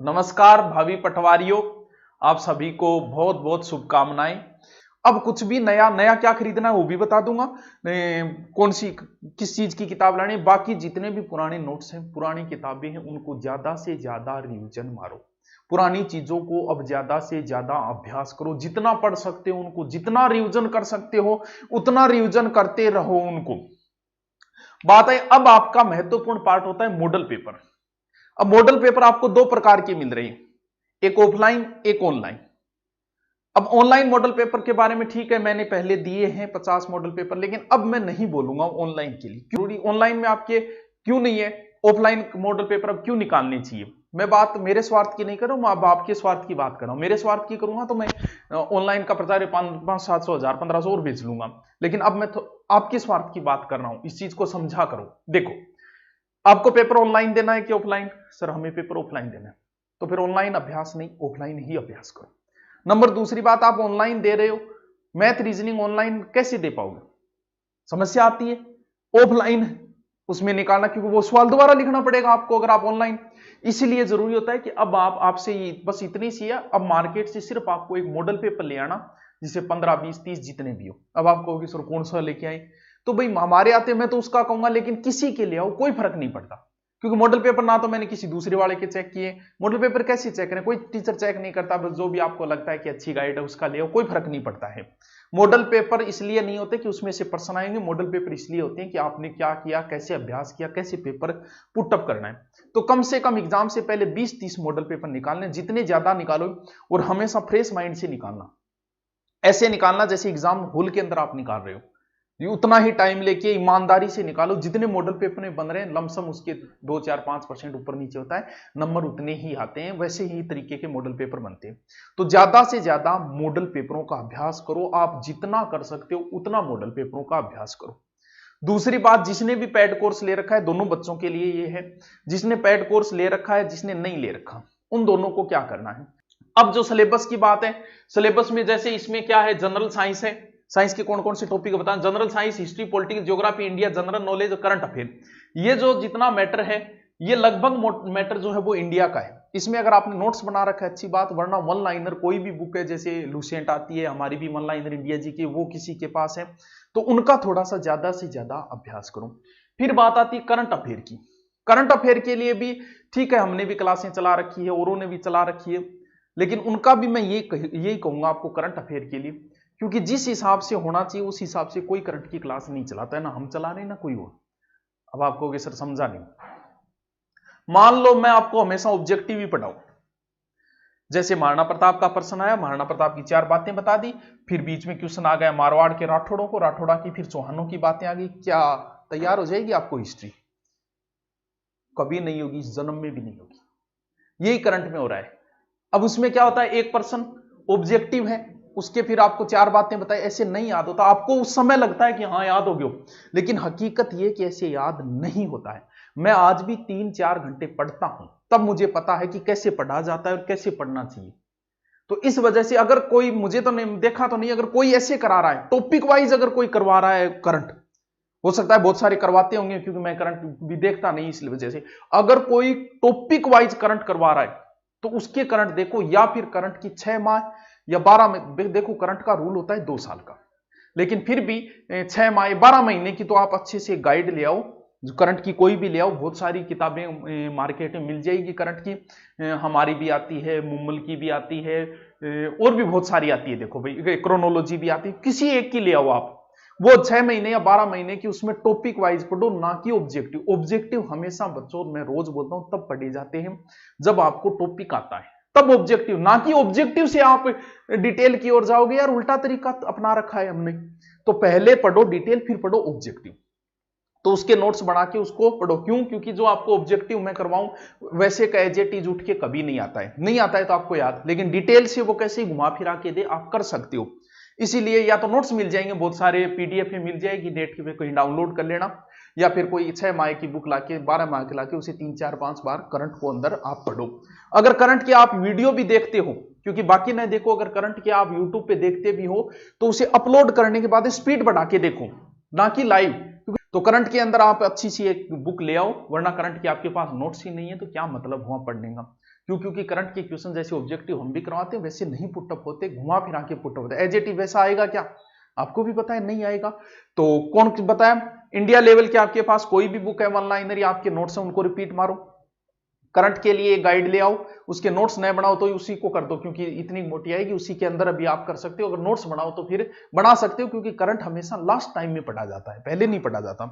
नमस्कार भावी पटवारियों, आप सभी को बहुत बहुत शुभकामनाएं। अब कुछ भी नया नया क्या खरीदना है वो भी बता दूंगा। कौन सी किस चीज की किताब लानी है। बाकी जितने भी पुराने नोट्स हैं, पुरानी किताबें हैं, उनको ज्यादा से ज्यादा रिवीजन मारो। पुरानी चीजों को अब ज्यादा से ज्यादा अभ्यास करो। जितना पढ़ सकते हो उनको, जितना रिवीजन कर सकते हो उतना रिवीजन करते रहो उनको। बात है, अब आपका महत्वपूर्ण पार्ट होता है मॉडल पेपर। अब मॉडल पेपर आपको दो प्रकार के मिल रहे हैं, एक ऑफलाइन एक ऑनलाइन। अब ऑनलाइन मॉडल पेपर के बारे में ठीक है, मैंने पहले दिए हैं 50 मॉडल पेपर, लेकिन अब मैं नहीं बोलूंगा ऑनलाइन के लिए। जरूरी ऑनलाइन में आपके क्यों नहीं है, ऑफलाइन मॉडल पेपर अब क्यों निकालने चाहिए। मैं बात मेरे स्वार्थ की नहीं कर रहा हूं, मैं अब आपके स्वार्थ की बात कर रहा हूं। मेरे स्वार्थ की करूंगा तो मैं ऑनलाइन का प्रचार 500-700 1000 1500 और बेच लूंगा, लेकिन अब मैं आपके स्वार्थ की बात कर रहा हूं। इस चीज को समझा करो। देखो, आपको पेपर ऑनलाइन देना है कि ऑफलाइन? सर हमें पेपर ऑफलाइन देना है, तो फिर ऑनलाइन अभ्यास नहीं, ऑफलाइन ही अभ्यास करो। नंबर दूसरी बात, आप ऑनलाइन दे रहे हो, मैथ रीजनिंग ऑनलाइन कैसे दे पाओगे? समस्या आती है। ऑफलाइन उसमें निकालना, क्योंकि वो सवाल दोबारा लिखना पड़ेगा आपको अगर आप ऑनलाइन। इसीलिए जरूरी होता है कि अब आपसे बस इतनी सी है, अब मार्केट से सिर्फ आपको एक मॉडल पेपर ले आना, जिसे 15 20 30 जितने भी हो। अब आप कहोगे सर कौन सा लेके आए, तो भाई हमारे आते मैं तो उसका कहूंगा, लेकिन किसी के ले आओ, कोई फर्क नहीं पड़ता। क्योंकि मॉडल पेपर ना तो मैंने किसी दूसरे वाले के चेक किए, मॉडल पेपर कैसे चेक करें, कोई टीचर चेक नहीं करता, बस जो भी आपको लगता है कि अच्छी गाइड है उसका ले आओ, कोई फर्क नहीं पड़ता है। मॉडल पेपर इसलिए नहीं होते कि उसमें से प्रश्न आएंगे, मॉडल पेपर इसलिए होते हैं कि आपने क्या किया, कैसे अभ्यास किया, कैसे पेपर पुटअप करना है। तो कम से कम एग्जाम से पहले 20-30 मॉडल पेपर निकालने, जितने ज्यादा निकालो, और हमेशा फ्रेश माइंड से निकालना। ऐसे निकालना जैसे एग्जाम हॉल के अंदर आप निकाल रहे हो, उतना ही टाइम लेके ईमानदारी से निकालो। जितने मॉडल पेपर में बन रहे हैं, लमसम उसके 2-4-5% ऊपर नीचे होता है, नंबर उतने ही आते हैं, वैसे ही तरीके के मॉडल पेपर बनते हैं। तो ज्यादा से ज्यादा मॉडल पेपरों का अभ्यास करो। आप जितना कर सकते हो उतना मॉडल पेपरों का अभ्यास करो। दूसरी बात, जिसने भी पेड कोर्स ले रखा है, दोनों बच्चों के लिए ये है, जिसने पेड कोर्स ले रखा है, जिसने नहीं ले रखा, उन दोनों को क्या करना है। अब जो सिलेबस की बात है, सिलेबस में जैसे इसमें क्या है, जनरल साइंस है। साइंस के कौन कौन से टॉपिक बताएं? General science, history, politics, geography, India, general knowledge, current affair. ये जो जितना मैटर है, ये लगभग मैटर जो है वो इंडिया का है। इसमें अगर आपने नोट्स बना रखा है अच्छी बात, वरना वन लाइनर कोई भी बुक है, जैसे लुसेंट आती है, हमारी भी वन लाइनर इंडिया जी की, वो किसी के पास है, तो उनका थोड़ा सा ज्यादा से ज्यादा अभ्यास करो। फिर बात आती है करंट अफेयर की। करंट अफेयर के लिए भी ठीक है, हमने भी क्लासें चला रखी है, औरों ने भी चला रखी है, लेकिन उनका भी मैं यही कहूंगा आपको करंट अफेयर के लिए, क्योंकि जिस हिसाब से होना चाहिए उस हिसाब से कोई करंट की क्लास नहीं चलाता है, ना हम चला रहे ना कोई और। अब आप कहोगे सर समझा नहीं। मान लो मैं आपको हमेशा ऑब्जेक्टिव ही पढ़ाऊं, जैसे महाराणा प्रताप का प्रश्न आया, महाराणा प्रताप की 4 बातें बता दी, फिर बीच में क्वेश्चन आ गया मारवाड़ के राठौड़ों को, राठौड़ा की फिर चौहानों की बातें आ गई, क्या तैयार हो जाएगी आपको हिस्ट्री? कभी नहीं होगी, इस जन्म में भी नहीं होगी। यही करंट में हो रहा है। अब उसमें क्या होता है, एक पर्सन ऑब्जेक्टिव है, उसके फिर आपको 4 बातें बताई, ऐसे नहीं याद होता आपको। उस समय लगता है कि हाँ याद हो गया, लेकिन हकीकत यह कि ऐसे याद नहीं होता है। मैं आज भी 3-4 घंटे पढ़ता हूं, तब मुझे पता है कि कैसे पढ़ा जाता है और कैसे पढ़ना चाहिए। तो इस वजह से अगर कोई, मुझे तो नहीं देखा तो नहीं, अगर कोई ऐसे करा रहा है टॉपिक वाइज, अगर कोई करवा रहा है करंट, हो सकता है बहुत सारे करवाते होंगे, क्योंकि मैं करंट भी देखता नहीं, इस वजह से। अगर कोई टॉपिक वाइज करंट करवा रहा है तो उसके करंट देखो, या फिर करंट की 6 माह या 12 में देखो। करंट का रूल होता है 2 साल का, लेकिन फिर भी 6 माह 12 महीने की तो आप अच्छे से गाइड ले आओ, करंट की कोई भी ले आओ। बहुत सारी किताबें मार्केट में मिल जाएगी करंट की, हमारी भी आती है, मुम्मल की भी आती है, और भी बहुत सारी आती है। देखो भाई, क्रोनोलॉजी भी आती है, किसी एक की ले आओ आप। वो 6 महीने या 12 महीने की, उसमें टॉपिक वाइज पढ़ो, ना कि ऑब्जेक्टिव। ऑब्जेक्टिव हमेशा बच्चों, मैं रोज बोलता हूं, तब पढ़े जाते हैं जब आपको टॉपिक आता है, तब ऑब्जेक्टिव। ना कि ऑब्जेक्टिव से आप डिटेल की ओर जाओगे। यार उल्टा तरीका अपना रखा है हमने, तो पहले पढ़ो डिटेल, फिर पढ़ो ऑब्जेक्टिव। तो उसके नोट्स बना के उसको पढ़ो। क्यों? क्योंकि जो आपको ऑब्जेक्टिव मैं करवाऊं, वैसे का एज इट इज उठ के कभी नहीं आता है। नहीं आता है तो आपको याद, लेकिन डिटेल से वो कैसे घुमा फिरा के दे, आप कर सकते हो। इसीलिए या तो नोट्स मिल जाएंगे, बहुत सारे पीडीएफ में मिल जाएगी, नेट पे कहीं डाउनलोड कर लेना, या फिर कोई 6 माह की बुक लाके, 12 माह की लाके, उसे 3-4-5 बार करंट को अंदर आप पढ़ो। अगर करंट के आप वीडियो भी देखते हो, क्योंकि बाकी नहीं देखो, अगर करंट के आप यूट्यूब पे देखते भी हो, तो उसे अपलोड करने के बाद स्पीड बढ़ा के देखो, ना कि लाइव। तो करंट के अंदर आप अच्छी सी एक बुक ले आओ, वरना करंट के आपके पास नोट्स ही नहीं है तो क्या मतलब हुआ पढ़ने का। क्यों? क्योंकि करंट के क्वेश्चन जैसे ऑब्जेक्टिव हम भी करवाते हैं वैसे नहीं पुटअप होते, घुमा फिरा के पुटअप होते। एज इट इज वैसा आएगा क्या? आपको भी पता है नहीं आएगा। तो कौन बताया? इंडिया लेवल के आपके पास कोई भी बुक है वन लाइनर या आपके नोट्स है उनको रिपीट मारो। करंट के लिए गाइड ले आओ, उसके नोट्स नए बनाओ तो उसी को कर दो, क्योंकि इतनी मोटी आएगी उसी के अंदर अभी आप कर सकते हो। अगर नोट्स बनाओ तो फिर बना सकते हो, क्योंकि करंट हमेशा लास्ट टाइम में पढ़ा जाता है, पहले नहीं पढ़ा जाता।